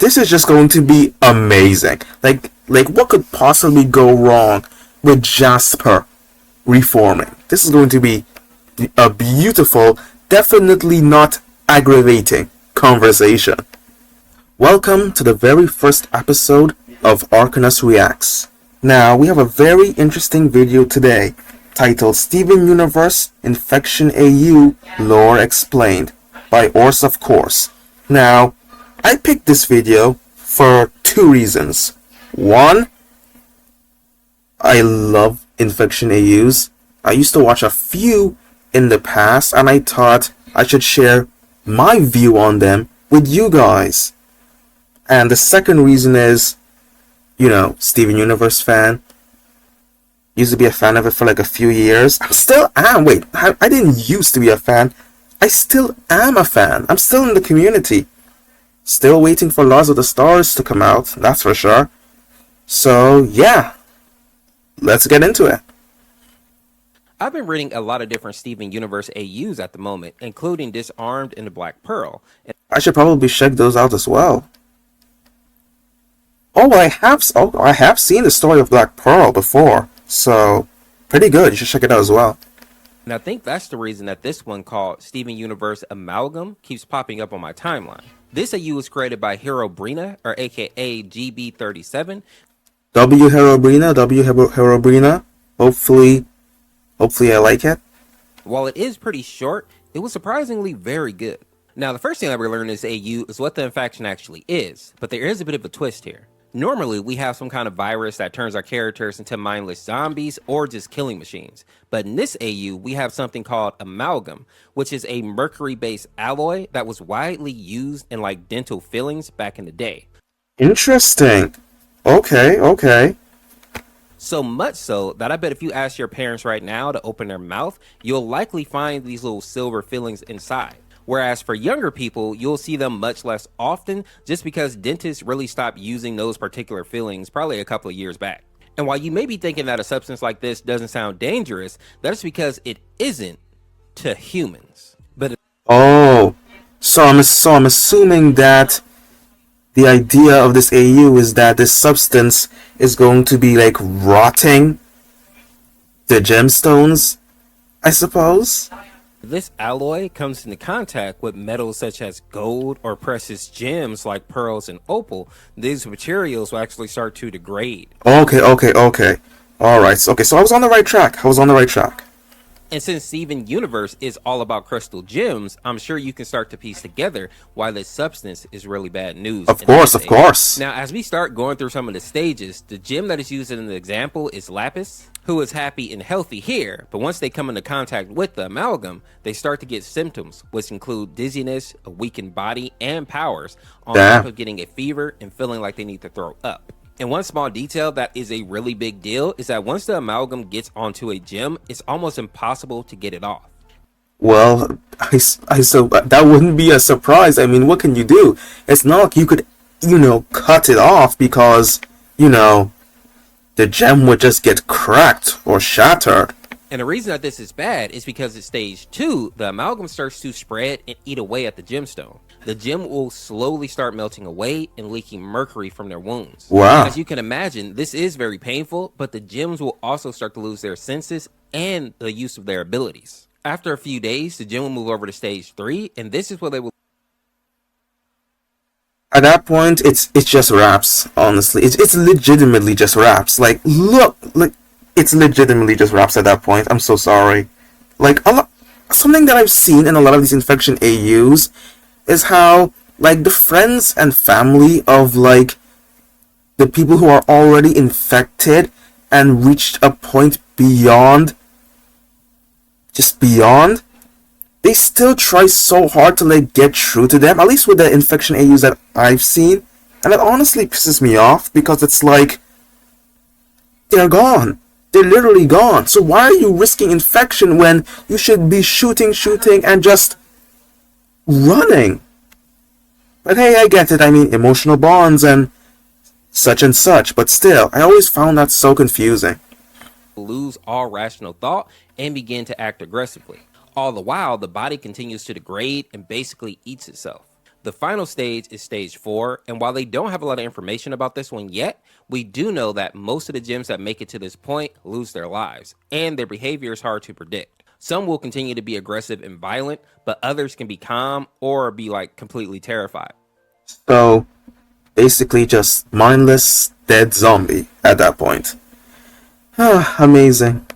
This is just going to be amazing. Like what could possibly go wrong with Jasper reforming? This is going to be a beautiful, definitely not aggravating conversation. Welcome to the very first episode of Arcanus Reacts. Now, we have a very interesting video today titled Steven Universe Infection AU Lore Explained by Orseofkorse. Now, I picked this video for two reasons. One, I love Infection AUs. I used to watch a few in the past and I thought I should share my view on them with you guys. And the second reason is, Steven Universe fan. Used to be a fan of it for like a few years. I still am. Wait, I didn't used to be a fan. I still am a fan. I'm still in the community. Still waiting for Laws of the Stars to come out, that's for sure. So, yeah. Let's get into it. I've been reading a lot of different Steven Universe AUs at the moment, including Disarmed and the Black Pearl. I should probably check those out as well. I have seen the story of Black Pearl before, so pretty good. You should check it out as well. And I think that's the reason that this one called Steven Universe Amalgam keeps popping up on my timeline. This AU was created by Herobrina, or aka GB37. W Herobrina. Hopefully I like it. While it is pretty short, it was surprisingly very good. Now, the first thing that we learned in this AU is what the infection actually is, but there is a bit of a twist here. Normally, we have some kind of virus that turns our characters into mindless zombies or just killing machines. But in this AU, we have something called Amalgam, which is a mercury-based alloy that was widely used in like dental fillings back in the day. Interesting. Okay. So much so that I bet if you ask your parents right now to open their mouth, you'll likely find these little silver fillings inside. Whereas for younger people, you'll see them much less often just because dentists really stopped using those particular fillings probably a couple of years back. And while you may be thinking that a substance like this doesn't sound dangerous, that's because it isn't to humans. So I'm assuming that the idea of this AU is that this substance is going to be like rotting the gemstones, I suppose. This alloy comes into contact with metals such as gold or precious gems like pearls and opal. These materials will actually start to degrade. Okay. Alright, okay, so I was on the right track. And since Steven Universe is all about crystal gems, I'm sure you can start to piece together why this substance is really bad news. Of course. Now, as we start going through some of the stages, the gem that is used in the example is Lapis, who is happy and healthy here, but once they come into contact with the amalgam, they start to get symptoms, which include dizziness, a weakened body, and powers, on top of getting a fever and feeling like they need to throw up. And one small detail that is a really big deal is that once the amalgam gets onto a gem, it's almost impossible to get it off. Well, so that wouldn't be a surprise. I mean, what can you do? It's not like you could, cut it off because, the gem would just get cracked or shattered. And the reason that this is bad is because at stage 2, the amalgam starts to spread and eat away at the gemstone. The gem will slowly start melting away and leaking mercury from their wounds. Wow. As you can imagine, this is very painful, but the gems will also start to lose their senses and the use of their abilities. After a few days, the gem will move over to stage 3, and this is where they will... At that point, it's just wraps, honestly. It's legitimately just wraps. Like, look, it's legitimately just wraps at that point. I'm so sorry. Like, something that I've seen in a lot of these infection AUs is how, like, the friends and family of, like, the people who are already infected and reached a point beyond, they still try so hard to, like, get through to them, at least with the infection AUs that I've seen, and it honestly pisses me off, because it's like, they're gone. They're literally gone. So why are you risking infection when you should be shooting, and just running? But hey, I get it. I mean, emotional bonds and such, but still, I always found that so confusing. Lose all rational thought and begin to act aggressively. All the while, the body continues to degrade and basically eats itself. The final stage is stage 4, and while they don't have a lot of information about this one yet, we do know that most of the gems that make it to this point lose their lives, and their behavior is hard to predict. Some will continue to be aggressive and violent, but others can be calm or be like completely terrified. So basically just mindless dead zombie at that point. Ah, amazing.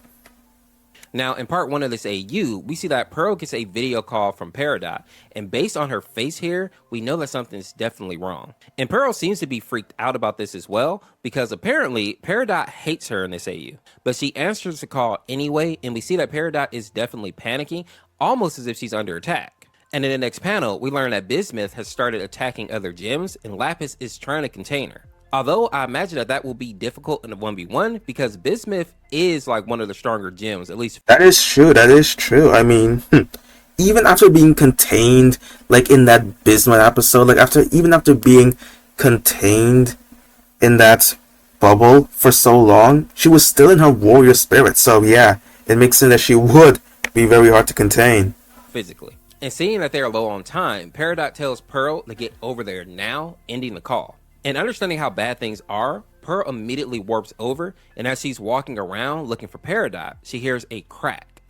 Now, in part 1 of this AU, we see that Pearl gets a video call from Peridot, and based on her face here, we know that something's definitely wrong. And Pearl seems to be freaked out about this as well, because apparently Peridot hates her in this AU. But she answers the call anyway, and we see that Peridot is definitely panicking, almost as if she's under attack. And in the next panel, we learn that Bismuth has started attacking other gems, and Lapis is trying to contain her. Although I imagine that will be difficult in a 1v1 because Bismuth is like one of the stronger gems, at least. That is true. That is true. I mean, even after being contained, like in that Bismuth episode, like even after being contained in that bubble for so long, she was still in her warrior spirit. So yeah, it makes sense that she would be very hard to contain. Physically. And seeing that they're low on time, Peridot tells Pearl to get over there now, ending the call. And understanding how bad things are, Pearl immediately warps over, and as she's walking around looking for Peridot, she hears a crack.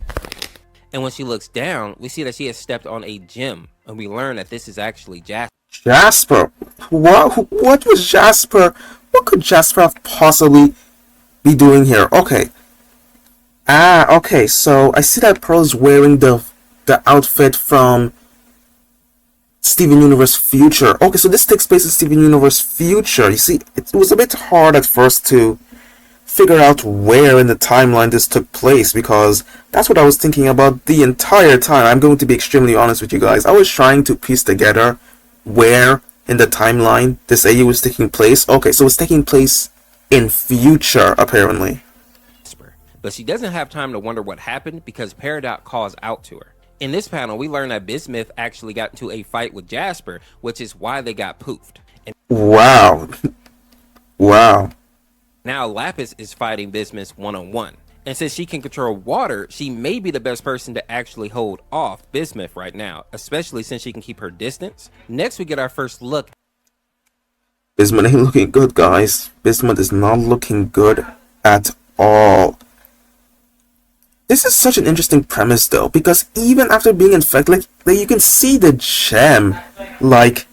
And when she looks down, we see that she has stepped on a gem, and we learn that this is actually Jasper. Jasper? What was Jasper? What could Jasper possibly be doing here? Okay. Okay, so I see that Pearl's wearing the outfit from Steven Universe Future. Okay, so this takes place in Steven Universe Future. You see, it was a bit hard at first to figure out where in the timeline this took place, because that's what I was thinking about the entire time. I'm going to be extremely honest with you guys. I was trying to piece together where in the timeline this AU was taking place. Okay, so it's taking place in future, apparently. But she doesn't have time to wonder what happened because Peridot calls out to her. In this panel, we learn that Bismuth actually got into a fight with Jasper, which is why they got poofed. And wow. Wow. Now Lapis is fighting Bismuth one-on-one. And since she can control water, she may be the best person to actually hold off Bismuth right now, especially since she can keep her distance. Next, we get our first look. Bismuth ain't looking good, guys. Bismuth is not looking good at all. This is such an interesting premise, though, because even after being infected, like you can see the gem, like,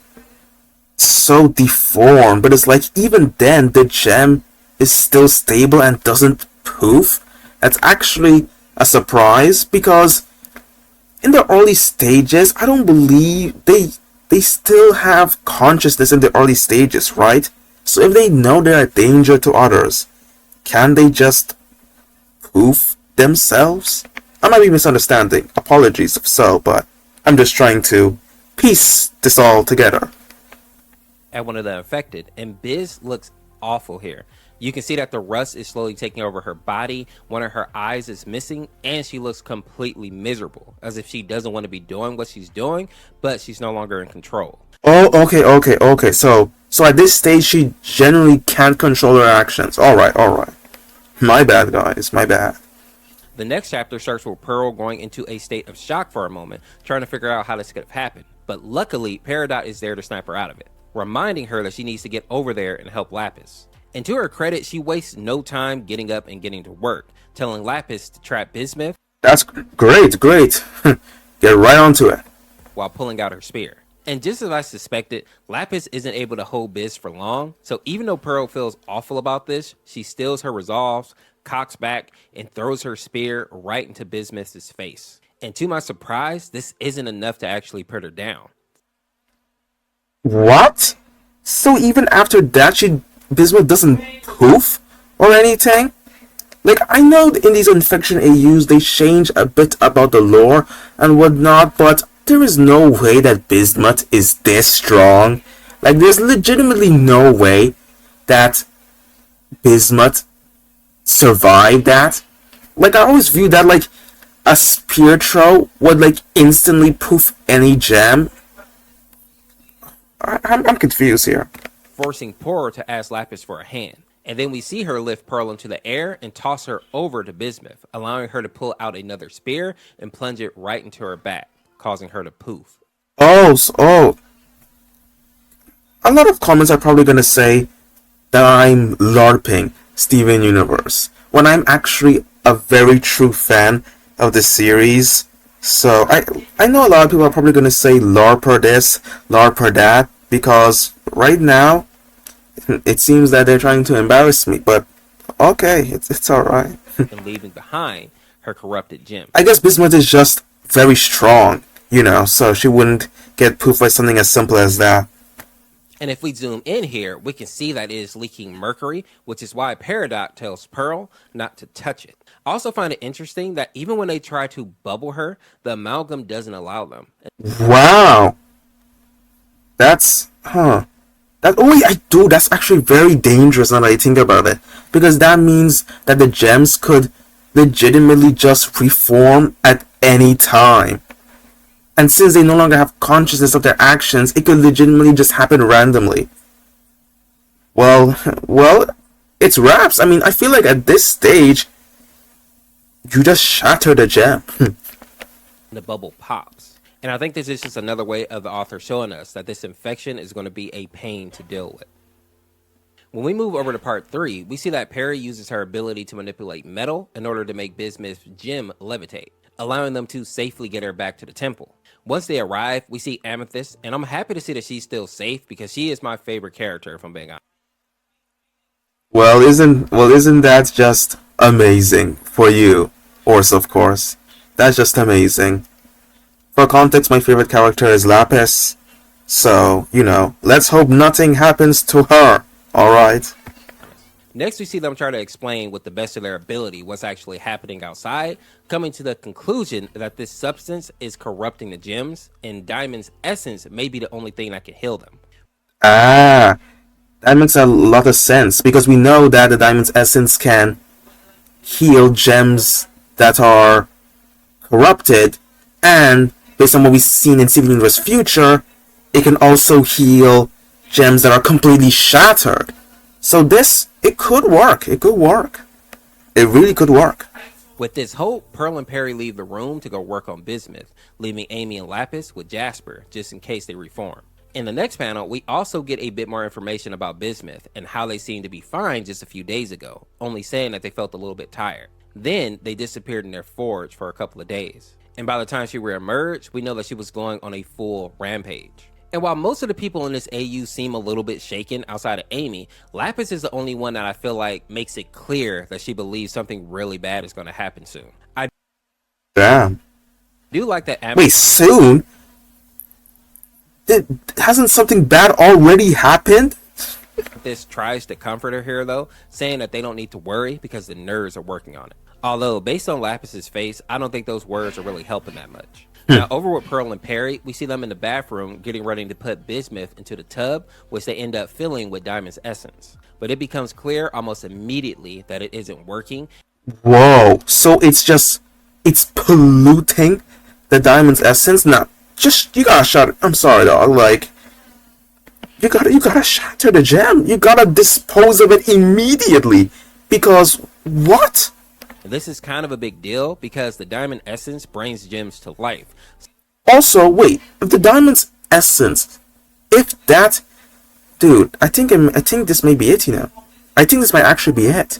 so deformed. But it's like, even then, the gem is still stable and doesn't poof. That's actually a surprise, because in the early stages, I don't believe they still have consciousness in the early stages, right? So if they know they're a danger to others, can they just poof themselves? I might be misunderstanding. Apologies if so, but I'm just trying to piece this all together. At one of the infected, and Biz looks awful here. You can see that the rust is slowly taking over her body, one of her eyes is missing, and she looks completely miserable, as if she doesn't want to be doing what she's doing, but she's no longer in control. Oh, okay. So at this stage, she generally can't control her actions. Alright. My bad, guys, my bad. The next chapter starts with Pearl going into a state of shock for a moment, trying to figure out how this could have happened. But luckily, Peridot is there to snap her out of it, reminding her that she needs to get over there and help Lapis. And to her credit, she wastes no time getting up and getting to work, telling Lapis to trap Bismuth. That's great. Get right onto it. While pulling out her spear. And just as I suspected, Lapis isn't able to hold Biz for long, so even though Pearl feels awful about this, she steals her resolves, cocks back, and throws her spear right into Bismuth's face. And to my surprise, this isn't enough to actually put her down. What? So even after that, Bismuth doesn't poof or anything? Like, I know in these infection AUs, they change a bit about the lore and whatnot, but there is no way that Bismuth is this strong. Like, there's legitimately no way that Bismuth survived that. Like, I always view that like a spear throw would like instantly poof any gem. I'm confused here. Forcing Pearl to ask Lapis for a hand. And then we see her lift Pearl into the air and toss her over to Bismuth, allowing her to pull out another spear and plunge it right into her back, causing her to poof. Oh, a lot of comments are probably gonna say that I'm LARPing Steven Universe when I'm actually a very true fan of the series. So I know a lot of people are probably gonna say LARPer this, LARPer that, because right now it seems that they're trying to embarrass me. But okay, it's alright. and leaving behind her corrupted gem. I guess Bismuth is just very strong, so she wouldn't get poofed by something as simple as that. And if we zoom in here, we can see that it is leaking mercury, which is why Peridot tells Pearl not to touch it. I also find it interesting that even when they try to bubble her, the amalgam doesn't allow them. Wow. That's, that's actually very dangerous now that I think about it. Because that means that the gems could legitimately just reform at any time. And since they no longer have consciousness of their actions, it could legitimately just happen randomly. Well, it's wraps. I mean, I feel like at this stage, you just shattered a gem. The bubble pops. And I think this is just another way of the author showing us that this infection is going to be a pain to deal with. When we move over to part 3, we see that Perry uses her ability to manipulate metal in order to make Bismuth's gem levitate, allowing them to safely get her back to the temple. Once they arrive, we see Amethyst, and I'm happy to see that she's still safe because she is my favorite character, if I'm being honest. Isn't that just amazing for you, Orseofkorse? That's just amazing. For context, my favorite character is Lapis, so, let's hope nothing happens to her, alright? Next, we see them try to explain with the best of their ability what's actually happening outside, coming to the conclusion that this substance is corrupting the gems, and Diamond's essence may be the only thing that can heal them. Ah, that makes a lot of sense, because we know that the Diamond's essence can heal gems that are corrupted, and based on what we've seen in Steven Universe Future, it can also heal gems that are completely shattered. So it could work. It could work. It really could work. With this hope, Pearl and Perry leave the room to go work on Bismuth, leaving Amy and Lapis with Jasper, just in case they reform. In the next panel, we also get a bit more information about Bismuth and how they seemed to be fine just a few days ago, only saying that they felt a little bit tired. Then, they disappeared in their forge for a couple of days. And by the time she reemerged, we know that she was going on a full rampage. And while most of the people in this AU seem a little bit shaken outside of Amy, Lapis is the only one that I feel like makes it clear that she believes something really bad is going to happen soon. I do like that. Wait, soon? Hasn't something bad already happened? This tries to comfort her here though, saying that they don't need to worry because the nerds are working on it. Although, based on Lapis's face, I don't think those words are really helping that much. Now, over with Pearl and Perry, we see them in the bathroom getting ready to put Bismuth into the tub, which they end up filling with Diamond's essence. But it becomes clear almost immediately that it isn't working. Whoa, so it's polluting the Diamond's essence? Now, you gotta shut it. I'm sorry, dog. Like, you gotta shatter the gem. You gotta dispose of it immediately. Because, what? This is kind of a big deal because the diamond essence brings gems to life. Also, wait, if the diamond's essence, dude, I think this may be it, I think this might actually be it.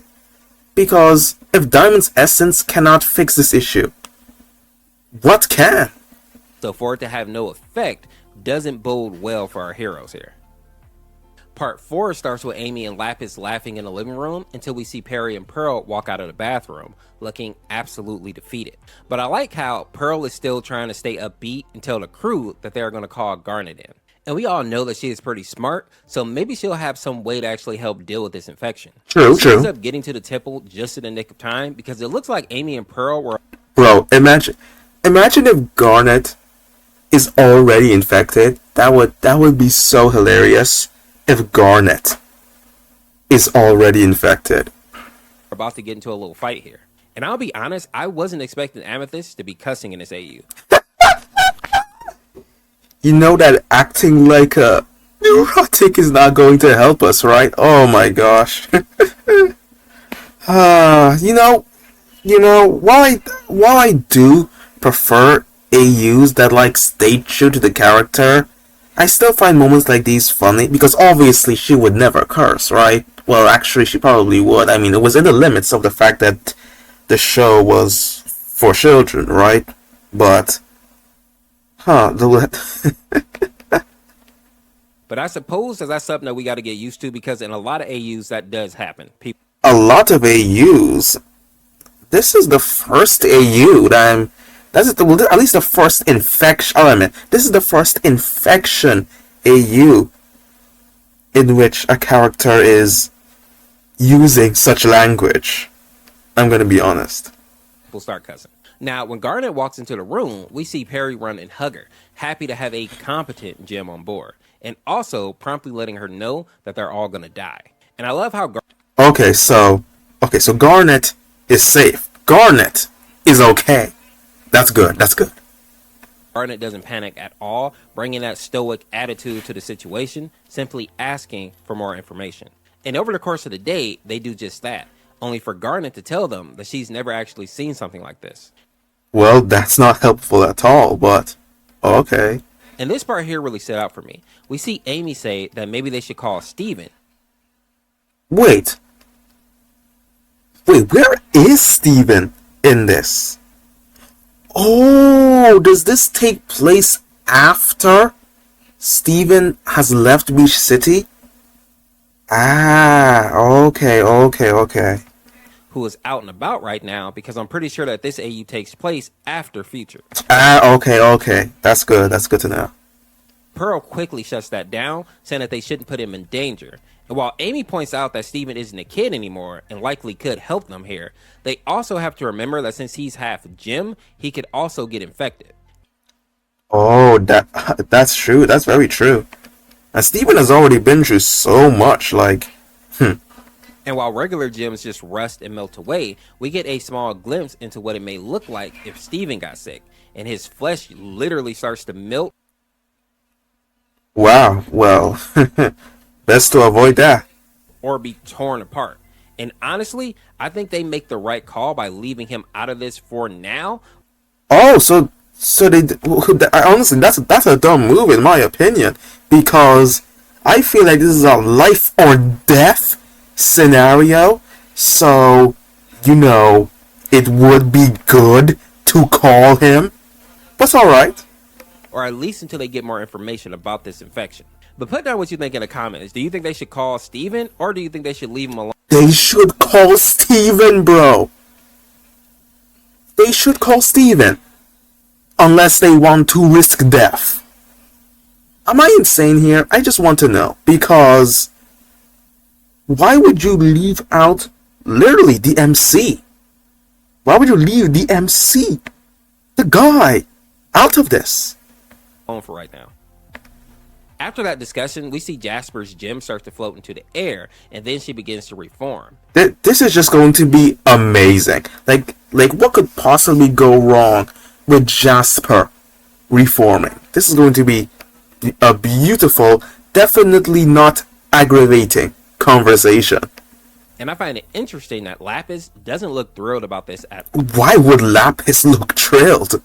Because if diamond's essence cannot fix this issue, what can? So for it to have no effect doesn't bode well for our heroes here. Part 4 starts with Amy and Lapis laughing in the living room until we see Perry and Pearl walk out of the bathroom, looking absolutely defeated. But I like how Pearl is still trying to stay upbeat and tell the crew that they're going to call Garnet in. And we all know that she is pretty smart, so maybe she'll have some way to actually help deal with this infection. True. She ends up getting to the temple just in the nick of time because it looks like Amy and Pearl were... Bro, imagine if Garnet is already infected. That would be so hilarious. If Garnet is already infected. We're about to get into a little fight here. And I'll be honest, I wasn't expecting Amethyst to be cussing in this AU. You know that acting like a neurotic is not going to help us, right? Oh my gosh. While I do prefer AUs that stay true to the character I still find moments like these funny because obviously she would never curse, right? Well, actually, she probably would. I mean, it was in the limits of the fact that the show was for children, right? But, the But I suppose that's something that we got to get used to because in a lot of AUs that does happen. People a lot of AUs. This is the first AU that I'm. That's the, well, at least the first infection element. This is the first infection AU in which a character is using such language. I'm gonna be honest. start cussing. Now, when Garnet walks into the room, we see Perry run and hug her, happy to have a competent Jim on board, and also promptly letting her know that they're all gonna die. And I love how So Garnet is safe. Garnet is okay. That's good. That's good. Garnet doesn't panic at all, bringing that stoic attitude to the situation, simply asking for more information. And over the course of the day, they do just that, only for Garnet to tell them that she's never actually seen something like this. Well, that's not helpful at all, but okay. And this part here really stood out for me. We see Amy say that maybe they should call Steven. Wait, where is Steven in this? Oh, does this take place after Steven has left Beach City? Ah, okay. Who is out and about right now, because I'm pretty sure that this AU takes place after Future. Ah, okay. That's good to know. Pearl quickly shuts that down, saying that they shouldn't put him in danger. And while Amy points out that Steven isn't a kid anymore and likely could help them here, they also have to remember that since he's half Jim, he could also get infected. Oh, that's true. That's very true. And Steven has already been through so much, And while regular gems just rust and melt away, we get a small glimpse into what it may look like if Steven got sick, and his flesh literally starts to melt. Wow, well, best to avoid that. Or be torn apart. And honestly, I think they make the right call by leaving him out of this for now. Oh, so honestly, that's a dumb move in my opinion, because I feel like this is a life or death scenario. So, it would be good to call him. But all right. Or at least until they get more information about this infection. But put down what you think in the comments. Do you think they should call Steven, or do you think they should leave him alone? They should call Steven, bro. They should call Steven. Unless they want to risk death. Am I insane here? I just want to know. Because why would you leave out literally the MC? Why would you leave the MC, the guy, out of this? On for right now. After that discussion, we see Jasper's gem start to float into the air, and then she begins to reform. This is just going to be amazing. Like what could possibly go wrong with Jasper reforming? This is going to be a beautiful, definitely not aggravating conversation. And I find it interesting that Lapis doesn't look thrilled about this at Why would Lapis look thrilled?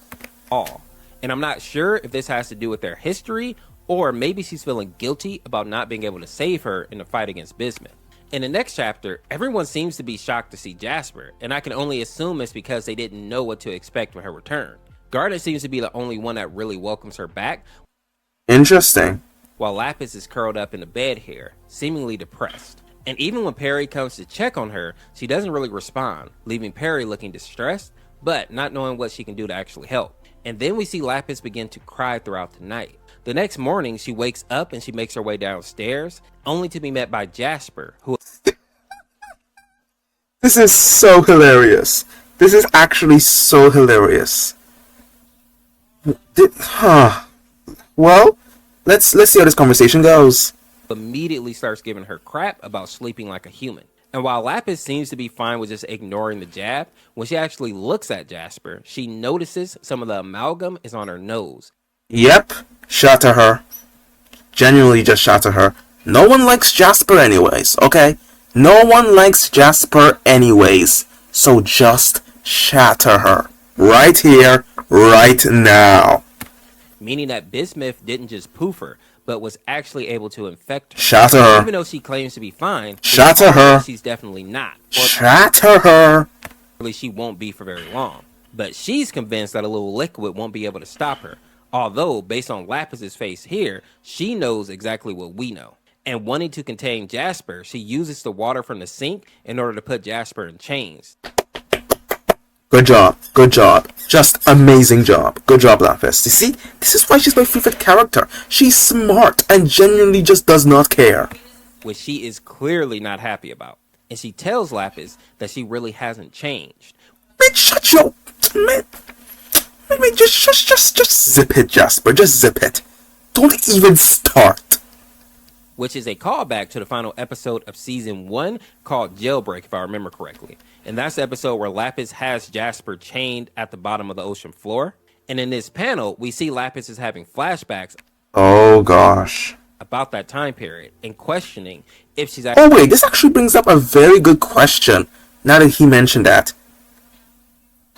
all. And I'm not sure if this has to do with their history, or maybe she's feeling guilty about not being able to save her in the fight against Bismuth. In the next chapter, everyone seems to be shocked to see Jasper, and I can only assume it's because they didn't know what to expect with her return. Garnet seems to be the only one that really welcomes her back. Interesting. While Lapis is curled up in the bed here, seemingly depressed. And even when Perry comes to check on her, she doesn't really respond, leaving Perry looking distressed, but not knowing what she can do to actually help. And then we see Lapis begin to cry throughout the night. The next morning, she wakes up and she makes her way downstairs, only to be met by Jasper, who... This is so hilarious. This is actually so hilarious. Well, let's see how this conversation goes. immediately starts giving her crap about sleeping like a human. And while Lapis seems to be fine with just ignoring the jab, when she actually looks at Jasper, she notices some of the amalgam is on her nose. Yep, shout to her. Genuinely just shout to her. No one likes Jasper anyways, okay? No one likes Jasper anyways. So just shatter her. Right here, right now. Meaning that Bismuth didn't just poof her, but was actually able to infect her. Shatter her. Even though she claims to be fine, Shatter her. she's definitely not. Shatter her. Or she won't be for very long. But she's convinced that a little liquid won't be able to stop her. Although, based on Lapis's face here, she knows exactly what we know. And wanting to contain Jasper, she uses the water from the sink in order to put Jasper in chains. Good job. Good job. Just amazing job. Good job, Lapis. You see, this is why she's my favorite character. She's smart and genuinely just does not care. Which she is clearly not happy about. And she tells Lapis that she really hasn't changed. Man, shut your... Man, just zip it, Jasper. Just zip it. Don't even start. Which is a callback to the final episode of Season 1 called Jailbreak, if I remember correctly. And that's the episode where Lapis has Jasper chained at the bottom of the ocean floor. And in this panel, we see Lapis is having flashbacks. Oh, gosh. About that time period and questioning if she's actually... Oh, wait, this actually brings up a very good question, now that he mentioned that.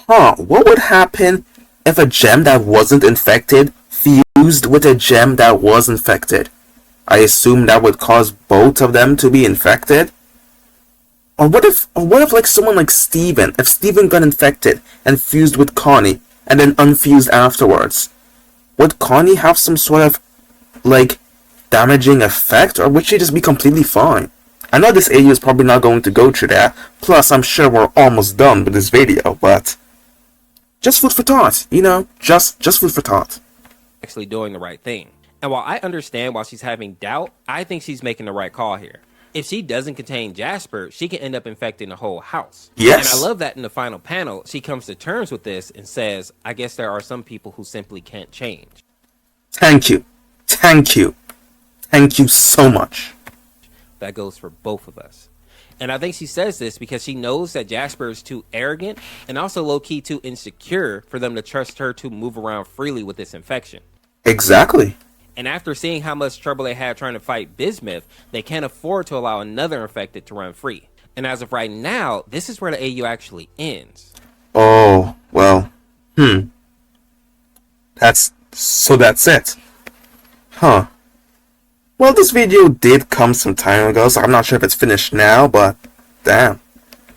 What would happen if a gem that wasn't infected fused with a gem that was infected? I assume that would cause both of them to be infected? Or what if like someone like Steven, if Steven got infected and fused with Connie and then unfused afterwards, would Connie have some sort of like damaging effect, or would she just be completely fine? I know this AU is probably not going to go through that, plus I'm sure we're almost done with this video, but just food for thought, you know, just food for thought. Actually doing the right thing. And while I understand why she's having doubt, I think she's making the right call here. If she doesn't contain Jasper, she can end up infecting the whole house. Yes. And I love that in the final panel, she comes to terms with this and says, I guess there are some people who simply can't change. Thank you. Thank you. Thank you so much. That goes for both of us. And I think she says this because she knows that Jasper is too arrogant and also low-key too insecure for them to trust her to move around freely with this infection. Exactly. And after seeing how much trouble they had trying to fight Bismuth, they can't afford to allow another infected to run free. And as of right now, this is where the AU actually ends. Oh, well, That's it. Huh. Well, this video did come some time ago, so I'm not sure if it's finished now, but damn.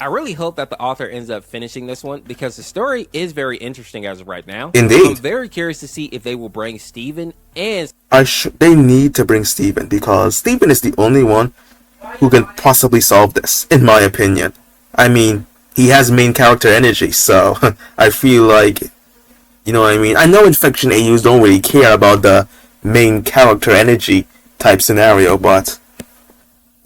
I really hope that the author ends up finishing this one because the story is very interesting as of right now. Indeed. I'm very curious to see if they will bring Steven and... They need to bring Steven because Steven is the only one who can possibly solve this, in my opinion. I mean, he has main character energy, so I feel like, you know what I mean? I know infection AUs don't really care about the main character energy type scenario, but,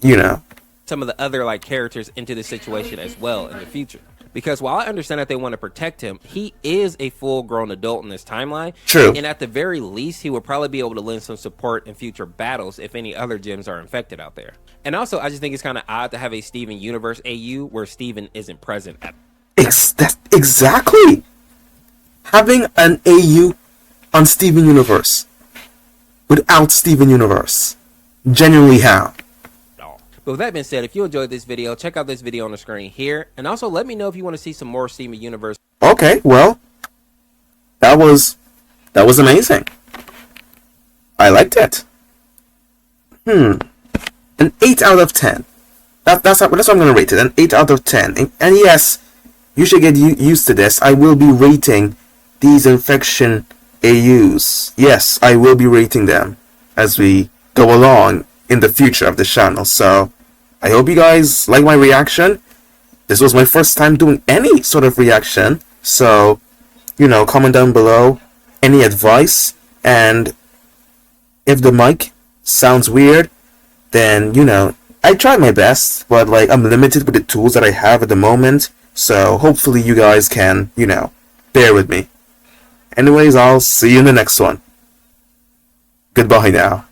you know. Some of the other like characters into the situation as well in the future. Because while I understand that they want to protect him, he is a full-grown adult in this timeline. True. And at the very least, he will probably be able to lend some support in future battles if any other gems are infected out there. And also, I just think it's kind of odd to have a Steven Universe AU where Steven isn't present at. Exactly. Having an AU on Steven Universe without Steven Universe. Genuinely how? But with that being said, if you enjoyed this video, check out this video on the screen here. And also let me know if you want to see some more Steven Universe. Okay, well, that was amazing. I liked it. An 8 out of 10. That's what I'm going to rate it, an 8 out of 10. And yes, you should get used to this. I will be rating these infection AUs. Yes, I will be rating them as we go along in the future of the channel. So I hope you guys like my reaction. This was my first time doing any sort of reaction, so, you know, comment down below any advice, and if the mic sounds weird, then, you know, I tried my best, but, like, I'm limited with the tools that I have at the moment, so hopefully you guys can, you know, bear with me. Anyways, I'll see you in the next one. Goodbye now.